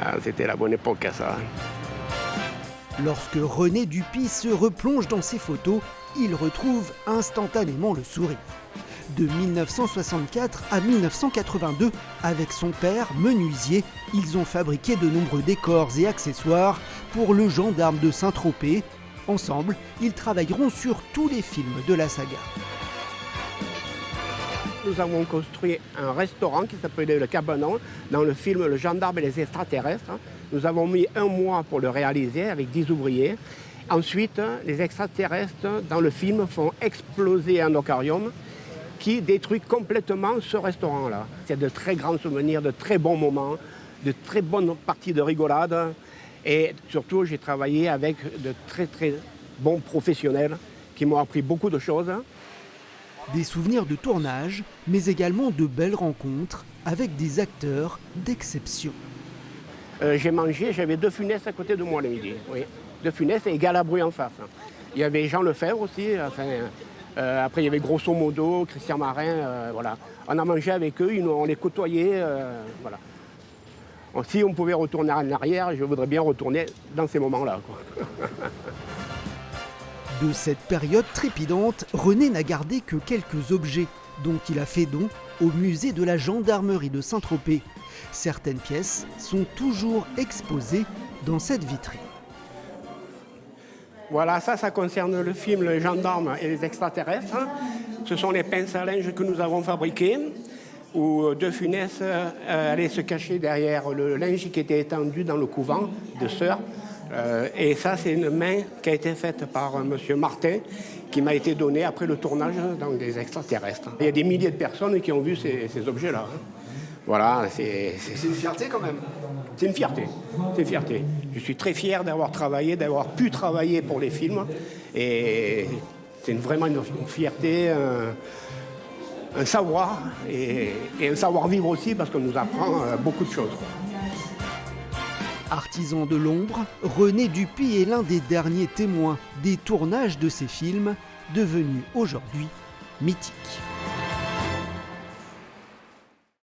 Ah, c'était la bonne époque, ça. Lorsque René Dupuy se replonge dans ses photos, il retrouve instantanément le sourire. De 1964 à 1982, avec son père, menuisier, ils ont fabriqué de nombreux décors et accessoires pour le gendarme de Saint-Tropez. Ensemble, ils travailleront sur tous les films de la saga. Nous avons construit un restaurant qui s'appelait Le Cabanon dans le film Le Gendarme et les extraterrestres. Nous avons mis 1 mois pour le réaliser avec 10 ouvriers. Ensuite, les extraterrestres dans le film font exploser un aquarium qui détruit complètement ce restaurant-là. C'est de très grands souvenirs, de très bons moments, de très bonnes parties de rigolade. Et surtout, j'ai travaillé avec de très très bons professionnels qui m'ont appris beaucoup de choses. Des souvenirs de tournage, mais également de belles rencontres avec des acteurs d'exception. J'ai mangé, j'avais De Funès à côté de moi le midi. Oui. De Funès et Galabru en face. Il y avait Jean Lefebvre aussi. Après, il y avait grosso modo Christian Marin. Voilà. On a mangé avec eux, on les côtoyait. Voilà. Si on pouvait retourner en arrière, je voudrais bien retourner dans ces moments-là. De cette période trépidante, René n'a gardé que quelques objets dont il a fait don au musée de la gendarmerie de Saint-Tropez. Certaines pièces sont toujours exposées dans cette vitrine. Voilà, ça concerne le film Le Gendarme et les extraterrestres. Ce sont les pinces à linge que nous avons fabriquées, où De Funès allait se cacher derrière le linge qui était étendu dans le couvent de Sœurs. Et ça, c'est une main qui a été faite par M. Martin, qui m'a été donnée après le tournage dans des extraterrestres. Il y a des milliers de personnes qui ont vu ces objets-là. Voilà, c'est une fierté quand même. C'est une fierté. C'est une fierté. Je suis très fier d'avoir travaillé, d'avoir pu travailler pour les films. Et c'est vraiment une fierté, un savoir et un savoir-vivre aussi, parce qu'on nous apprend beaucoup de choses. Artisan de l'ombre, René Dupuy est l'un des derniers témoins des tournages de ces films, devenus aujourd'hui mythiques.